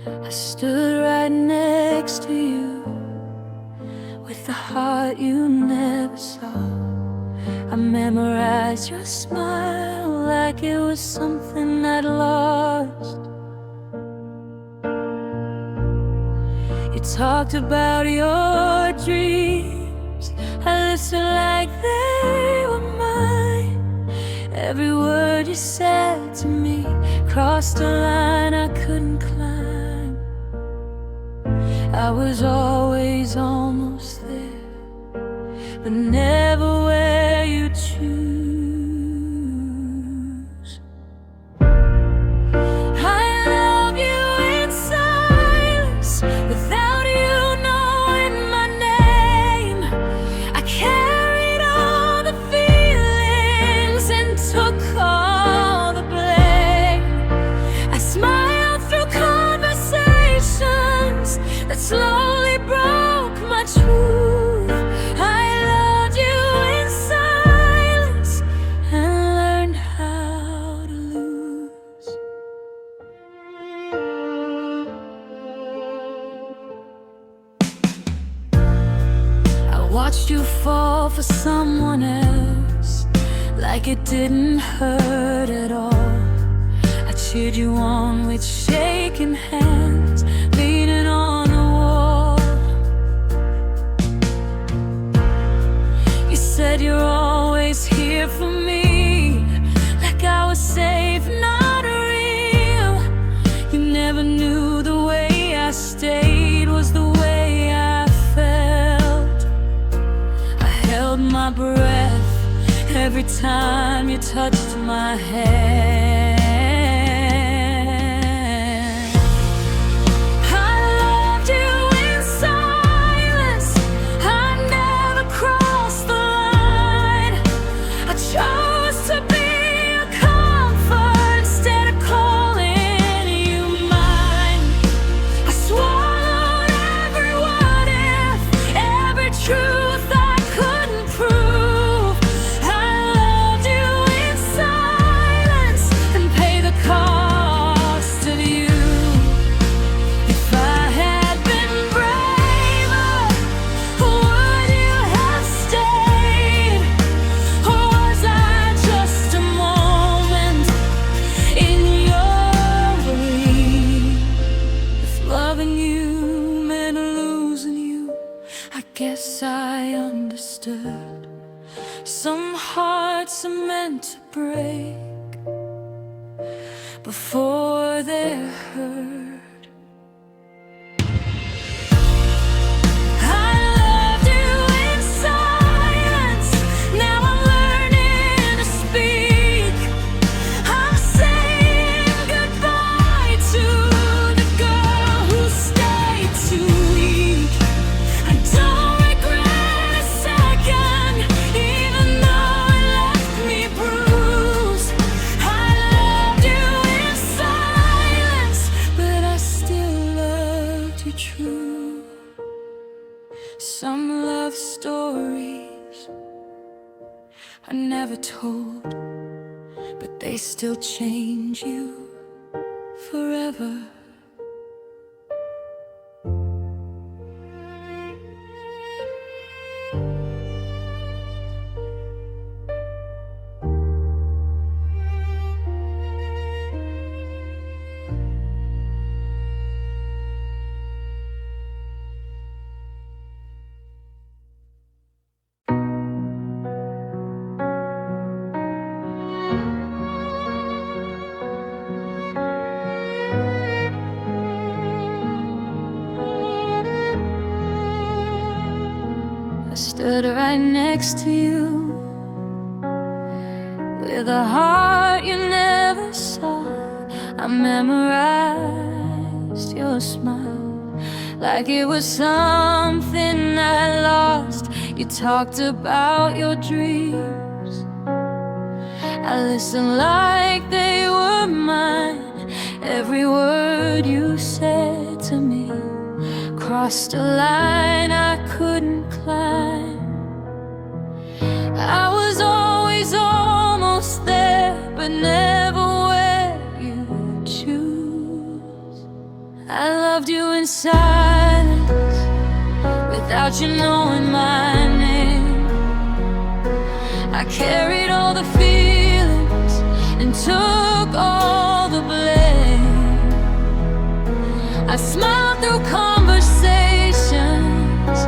I stood right next to you with the heart you never saw. I memorized your smile like it was something I'd lost. You talked about your dreams, I listened like they were mine. Every word you said to me crossed a line I couldn't climb. I was always almost there, but never where you choose. I love you in silence, without you knowing my name. I carried all the feelings and took all the blame. I smiled through conversations that slowly broke my truth. I loved you in silence and learned how to lose. I watched you fall for someone else like it didn't hurt at all. I cheered you on with shaking hands, leaning on the wall. You said you're always here for me, like I was safe, not real. You never knew the way I stayed was the way I felt. I held my breath every time you touched my hand. I loved you in silence, I never crossed the line. I chose to be a comfort instead of calling you mine. I swallowed every what if, every truth I couldn't prove. I loved you in silence and pay the cost of you. If I had been braver, would you have stayed? Or was I just a moment in your dream? If loving you meant losing you, I guess I understood. Some hearts are meant to break before they're heard. I loved you in silence, now I'm learning to speak. I'm saying goodbye to the girl who stayed too weak. I don't regret a second, even though it left me bruised. I loved you in silence, but I still loved you true. Some love stories are never told, but they still change you forever. I stood right next to you with a heart you never saw. I memorized your smile like it was something I lost. You talked about your dreams, I listened like they were mine. Every word you said to me crossed a line I couldn't climb. I was always almost there, but never where you choose. I loved you in silence, without you knowing my name. I carried all the feelings and took all the blame. I smiled through conversations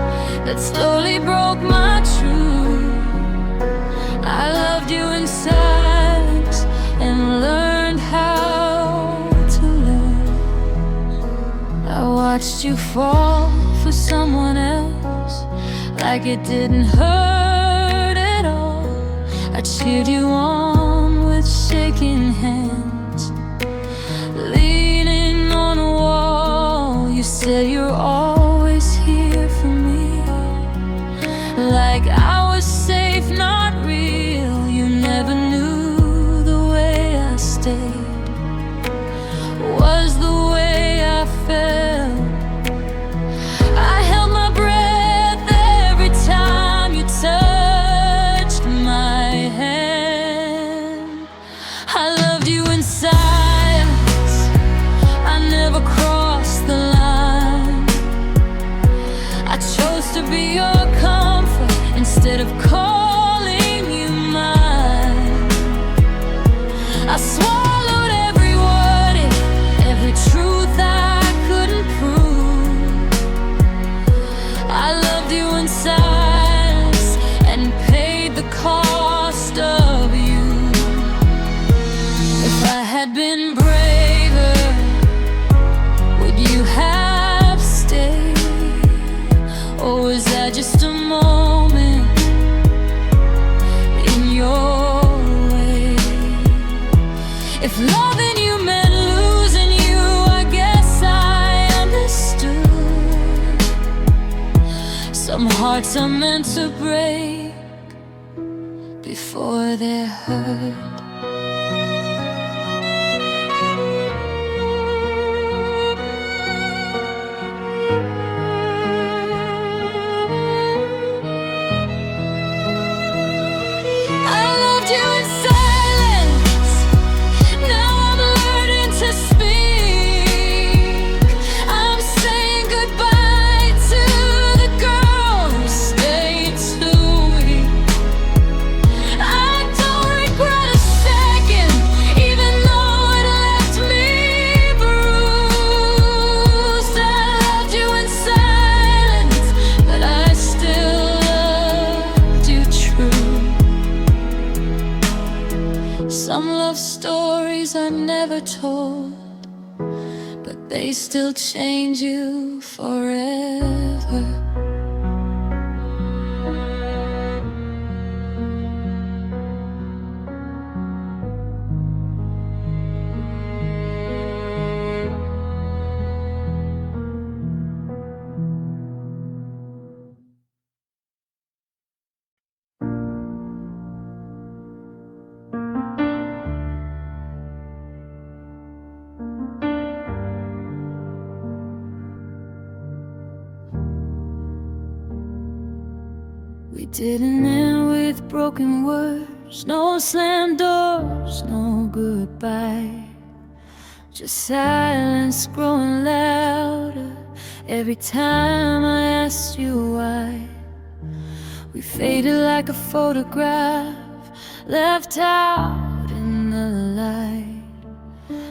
that slowly broke my truth. I loved you in silence and learned how to lose. I watched you fall for someone else like it didn't hurt at all. I cheered you on with shaking hands, leaning on a wall. You said you're always here for me, like I was safe, not real. You never knew the way I stayed was the way I felt. I held my breath every time you touched my hand. I loved you in silence, I never crossed the line. I chose to be your comfort instead of calling you mine. I swallowed every word, every truth I couldn't prove. I loved you in silence and paid the cost of you. If I had been braver, would you have stayed? Or was that just a moment in your way? If loving you meant losing you, I guess I understood. Some hearts are meant to break before they're hurt. I loved you in silence, now I'm learning to speak. I'm saying goodbye to the girl who stayed too weak. I don't regret a second, even though it left me bruised. I loved you in silence, but I still loved you true. Some love stories are never told, but they still change you forever. We didn't end with broken words, no slammed doors, no goodbye. Just silence growing louder every time I asked you why. We faded like a photograph left out in the light,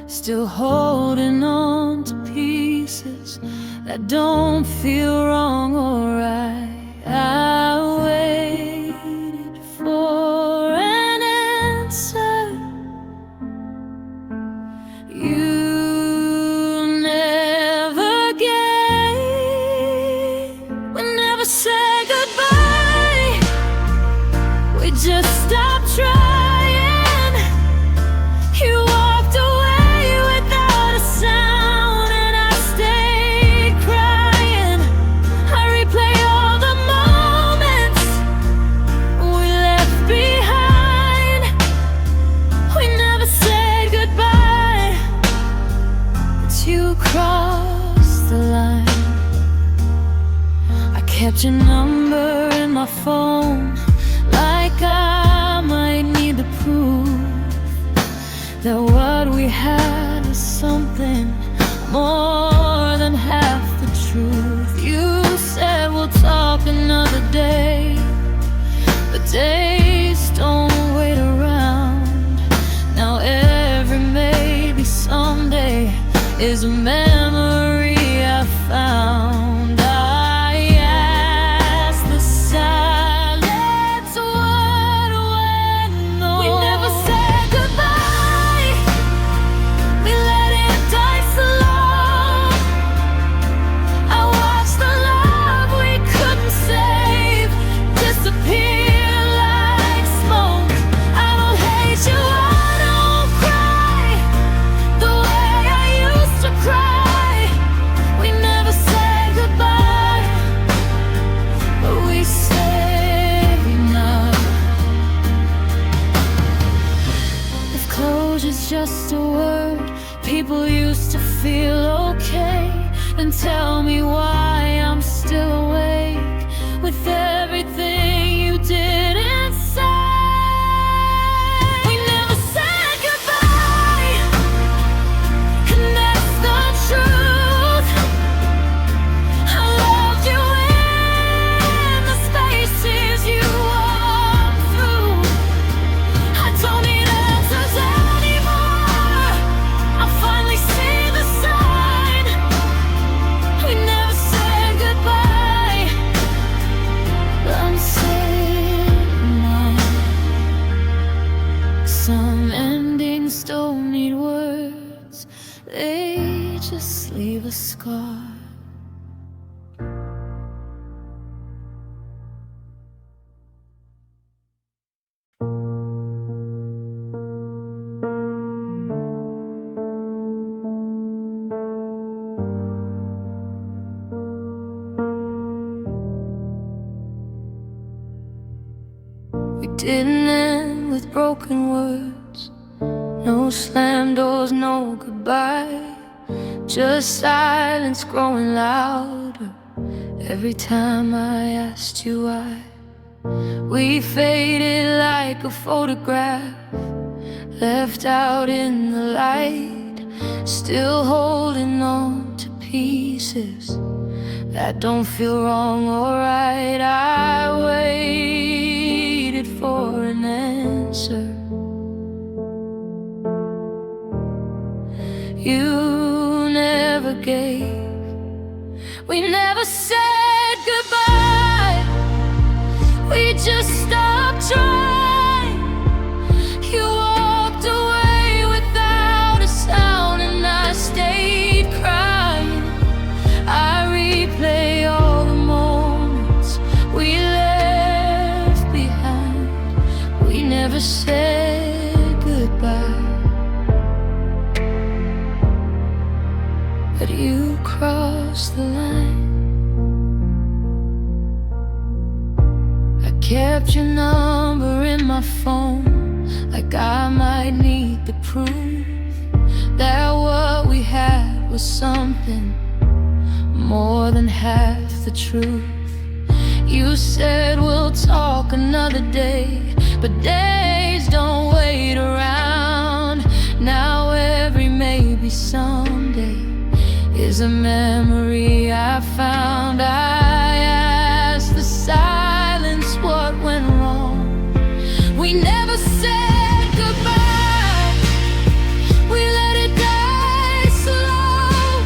still holding on to pieces that don't feel wrong or right. I waited for an answer. You never gave. We never said goodbye, we just stopped trying. You walked away without a sound, and I stayed crying. I replay all the moments we left behind. We never said goodbye, but you crossed the line. I kept your number in my phone, like I might need the proof that what we had is something more is a memory I found. I asked the silence what went on. We never said goodbye, we let it die slow. I watched the love we couldn't save disappear like smoke. I don't hate you, I don't cry the way I used to cry. We never said goodbye, but we say enough. If closure's just a word people used to feel okay, then tell me why I'm still awake with everything you didn't say. We never said goodbye, and that's the truth. I loved you in the spaces you walked through. I don't need answers anymore, I finally see the sign. We never said goodbye, but I'm saying now. Some endings don't need words, they just leave a scar. We didn't end with broken words, no slam doors, no goodbye, just silence growing louder every time I asked you why. We faded like a photograph, left out in the light, still holding on to pieces that don't feel wrong or right. I waited for an answer, you never gave. We never said goodbye, we just stopped trying. You walked away without a sound, and I stayed crying. I replay all the moments we left behind. We never said goodbye, but you crossed the line. I kept your number in my phone, like I might need the proof that what we had was something more than half the truth. You said we'll talk another day, but days don't wait around. Now every maybe someday is a memory I found. I asked the silence what went wrong. We never said goodbye, we let it die slow.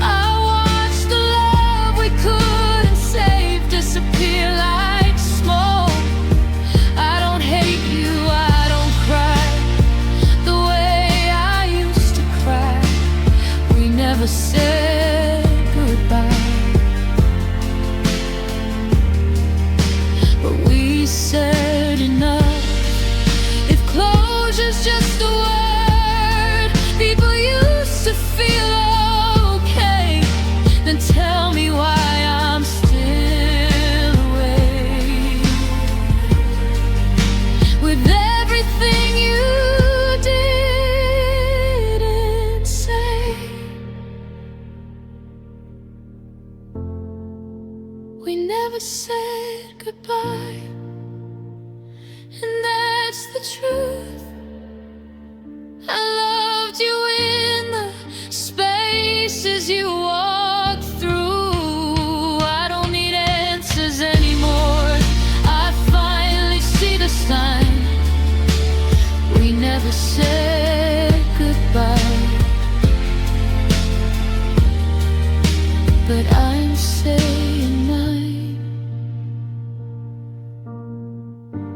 I watched the love we couldn't save disappear like smoke. I don't hate you, I don't cry the way I used to cry. We never said goodbye, but we said enough. If closure's just a word people used to feel okay, then tell me why I'm still awake with everything you didn't say. We never said goodbye, and that's the truth. I loved you in the spaces you walked through. I don't need answers anymore, I finally see the sign. We never said goodbye, but I'm saying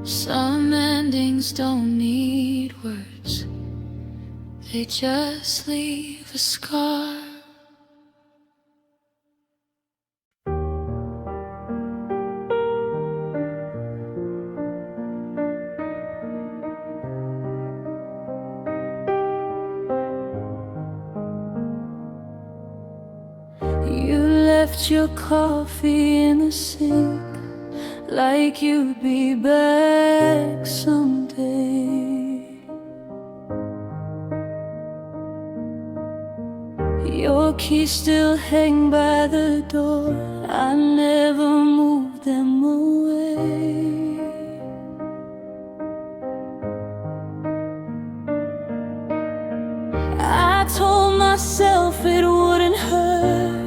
some endings don't need words, they just leave a scar. You left your coffee in the sink, like you'd be back someday. Your keys still hang by the door, I never moved them away. I told myself it wouldn't hurt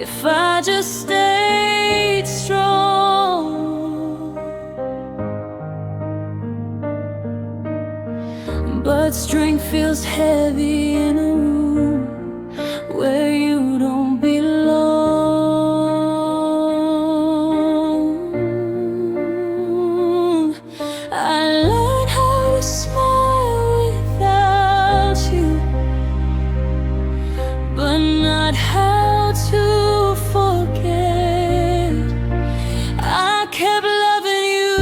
if I just stayed strong, but strength feels heavy in a room where you don't belong. I learned how to smile without you, but not how to forget. I kept loving you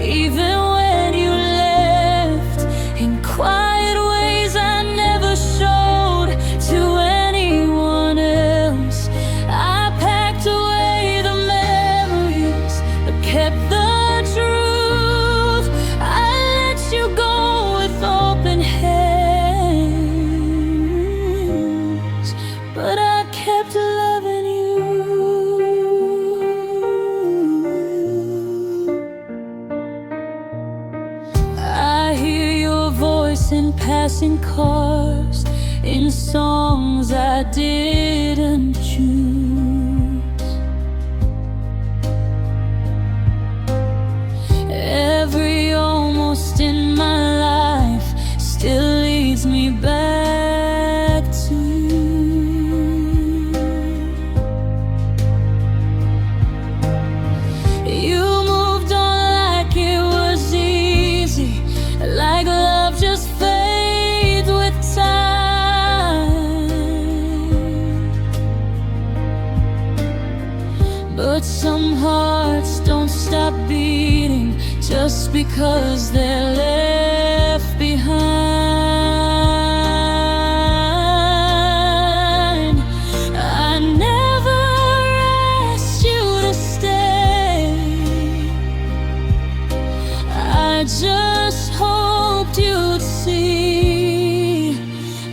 even when you left, in quiet ways I never showed to anyone else. I packed away the memories but kept the truth. I let you go with open hands, but I kept loving you. I hear your voice in passing cars, in songs I didn't choose. Every almost in my life still leads me back to you. You moved on like it was easy, like love just fades with time. But some hearts don't stop beating just because they're left behind. I never asked you to stay, I just hoped you'd see.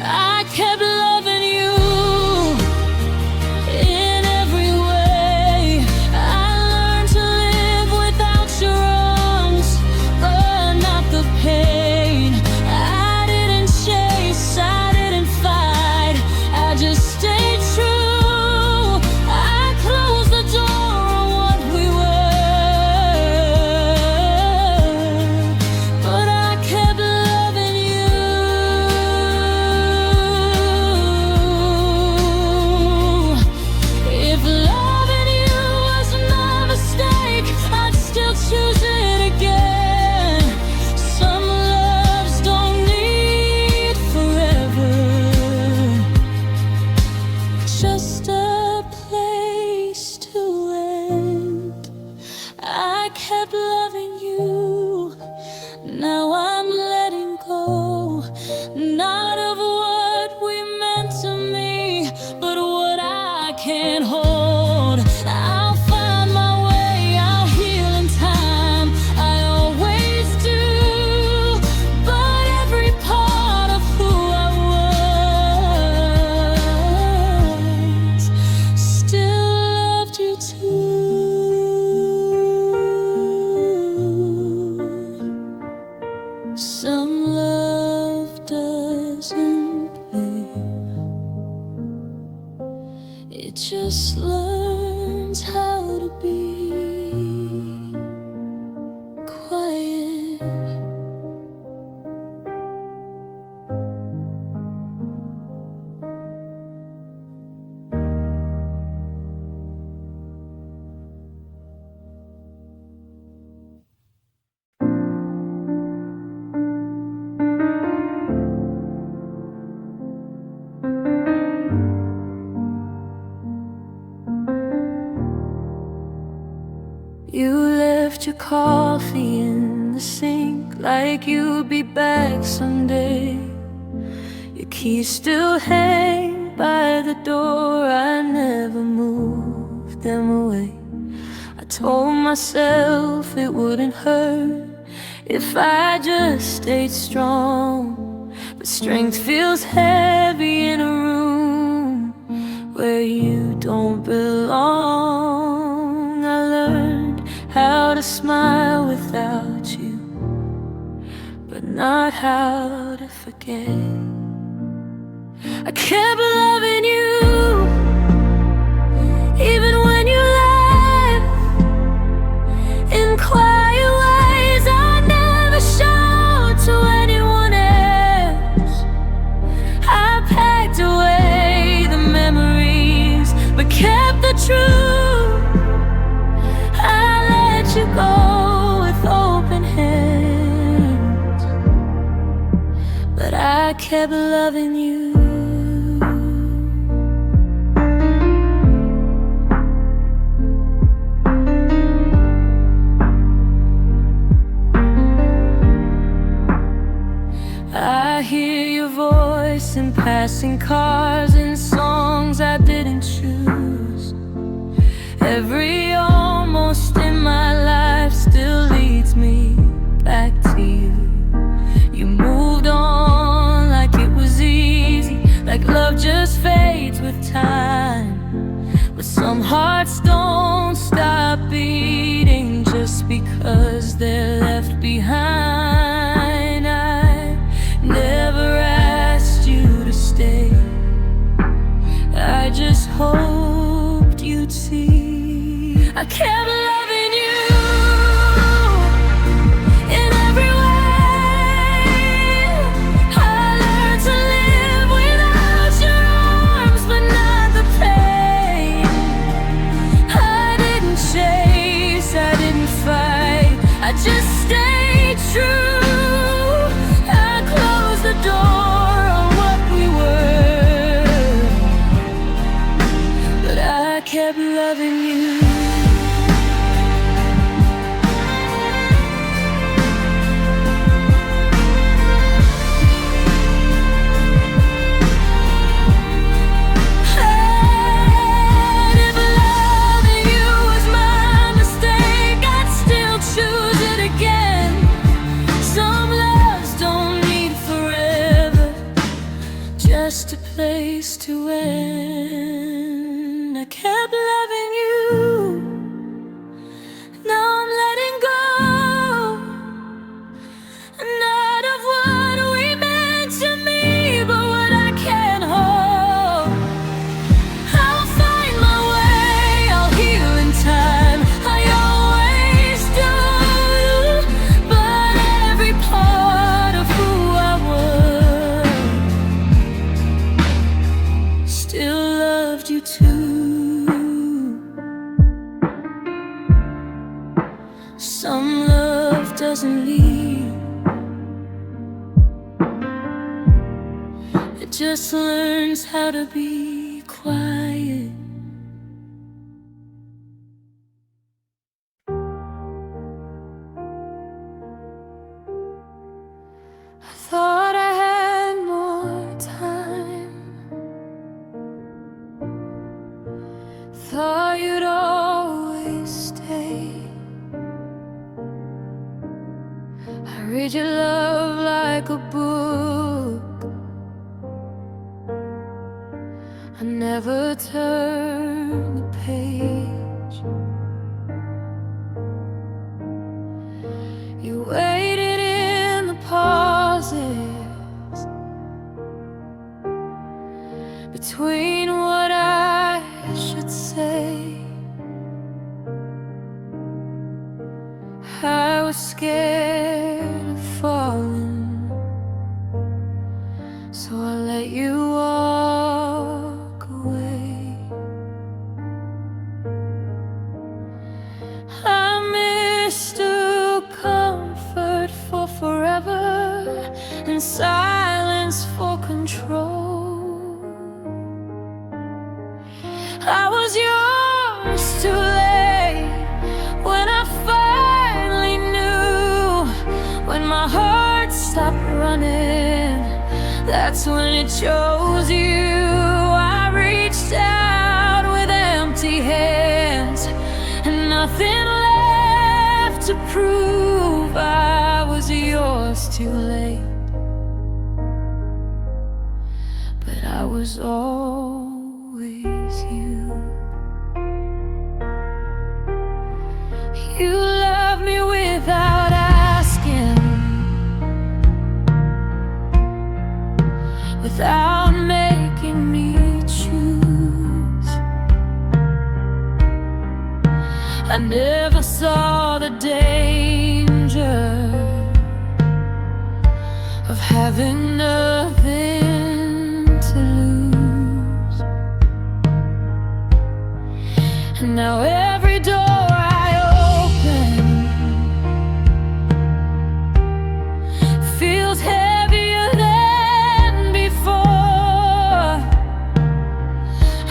I kept loving you in every way. I learned to live without your arms, but not the pain. I didn't chase, I didn't fight, I just stayed true. I closed the door on what we were, but I kept loving you. If loving you was my mistake, I'd still choose it again. Some loves don't need forever, just a place to end. I kept loving you, now I'm letting go, not of what we meant to me, but what I can't hold. I'll find my way, I'll heal in time, I always do. But every part of who I was still loved you too. Some love doesn't live, it just learns how to be quiet. left your coffee in the sink, like you'd be back someday. Your keys still hang by the door, I never moved them away. I told myself it wouldn't hurt if I just stayed strong, but strength feels heavy in a room where you don't belong. I learned how to smile without you, but not how to forget. I kept loving you, even when you left, in quiet ways I never showed to anyone else. I packed away the memories, but kept the truth. I let you go with open hands, but I kept loving you. I hear your voice in passing cars, in songs I didn't choose. Every almost in my life still leads me back to you. You moved on like it was easy, like love just fades with time. But some hearts don't stop beating just because they're left behind. Never asked you to stay, I just hoped you'd see. I kept loving you in every way. I learned to live without your arms, but not the pain. I didn't chase, I didn't fight, I just stayed true. The door on what we were, but I kept loving you. And if loving you was my mistake, I'd still choose it again. Some loves don't just a place to end. I kept loving you, now I'm letting go, not of what we meant to me, but what I can't hold. I'll find my way, I'll heal in time, I always do. But every part of who I was still loved you too. Some love doesn't leave, it just learns how to be quiet. I thought I had more time, thought you'd always stay. I read your love like a book, I never turn the page. You waited in the pauses between what I should say. I was scared of falling, so I let you walk away. I mistook comfort for forever and silence for control. I was yours too late when I finally That's when it chose you. I reached out with empty hands and nothing left to prove. I was yours too late, but I was always you. You love me without asking, without making me choose. I never saw the danger of having nothing to lose. And now every door I open feels heavier than before.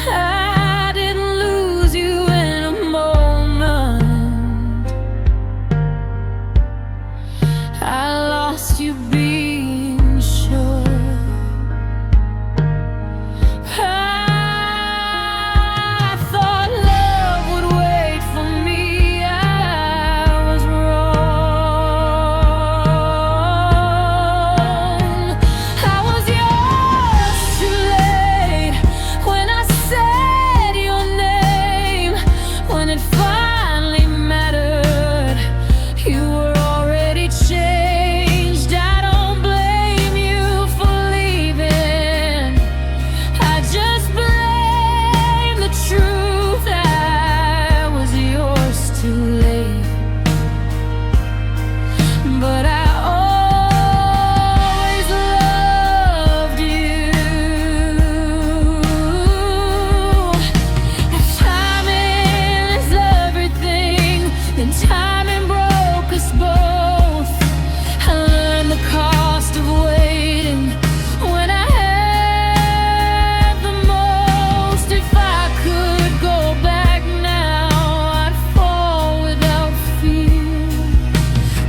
I didn't lose you in a moment, I lost you being sure. I thought love would wait for me. I was wrong. I was yours too late when I said your name. When it finally mattered, you were already changed. I don't blame you for leaving, I just blame the truth. I was yours too late, but I always loved you. If timing is everything, then timing broke us both. I learned the cost of waiting when I had the most. If I could go back now, I'd fall without fear.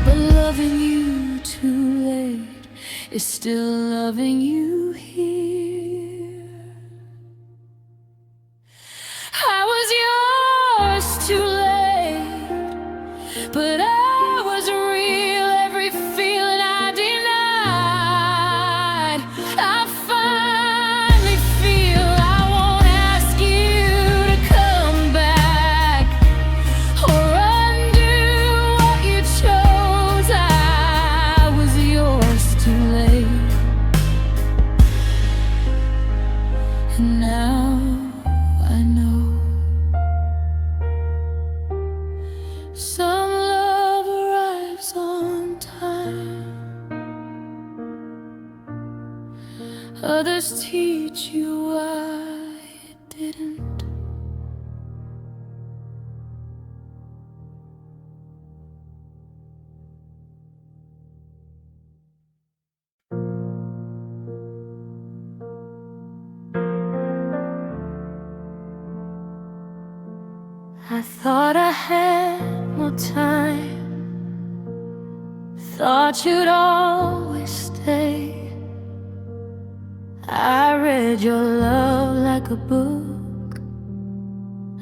But loving you too late is still loving you here. I was yours too late, but I was real. Every feeling I denied, I finally feel. I won't ask you to come back or undo what you chose. I was yours too late, and now I know. Some love arrives on time, others teach you why it didn't. I thought I had more time, thought you'd always stay. I read your love like a book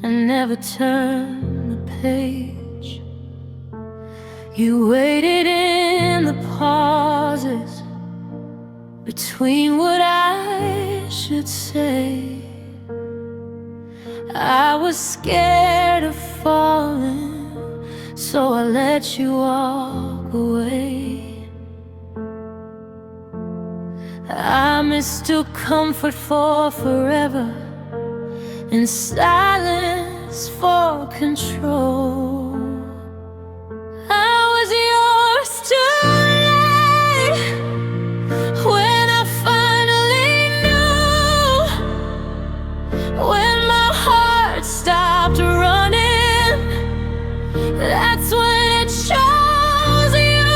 and never turned the page. You waited in the pauses between what I should say. I was scared of falling, so I let you walk away. I mistook comfort for forever and silence for control. I was yours too late when I finally knew. When my heart stopped running, that's when it chose you.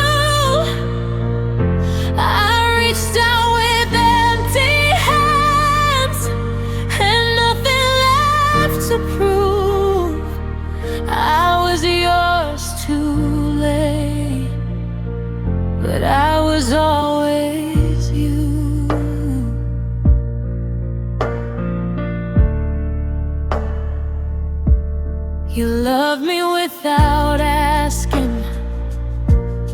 I reached out with empty hands and nothing left to prove. I was yours too late, but I was always you. You loved me without asking,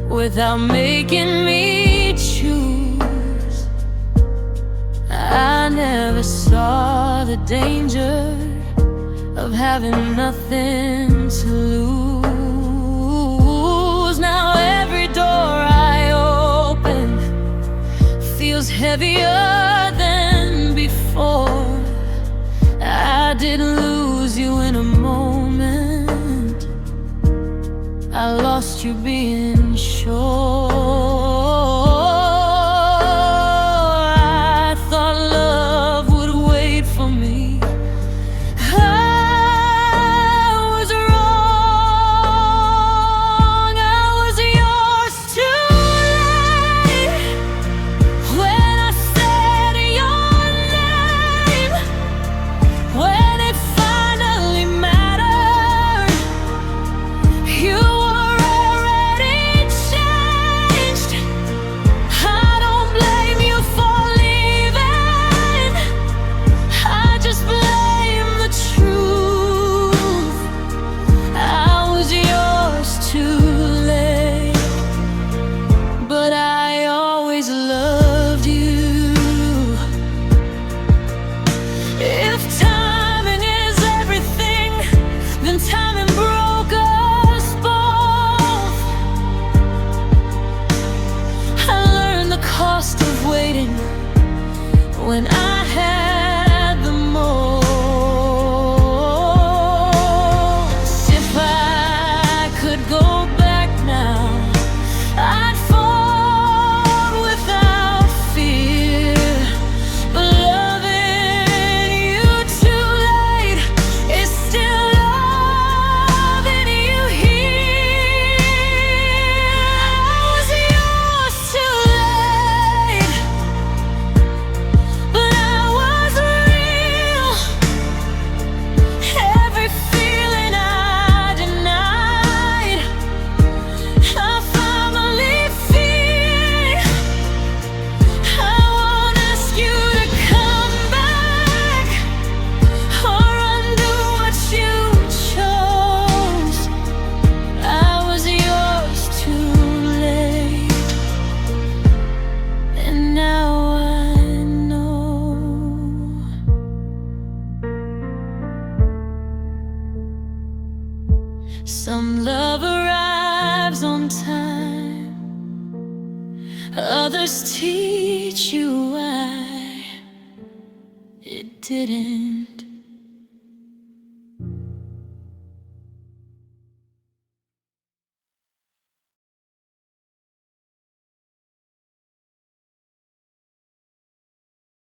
without making me choose. I never saw the danger of having nothing to lose. Now every door I open feels heavier than before. I didn't lose you in a moment, I lost you being sure. I thought love would wait for me. I was wrong, I was yours too late. When I said your name, when it finally mattered, you were already changed. I don't blame you for leaving, I just blame the truth. I was yours too late, but I always loved you. If timing is everything, then timing broke us both. I learned the cost of waiting when I had the most. If I could go back now, I'd fall without fear. But loving you too late is still loving you here. I was yours too late, but I was real. Every feeling I denied, I finally feel. I won't ask you to come back or undo what you chose. I was yours too late, and now I know. Some love arrives on time, others teach you why it didn't.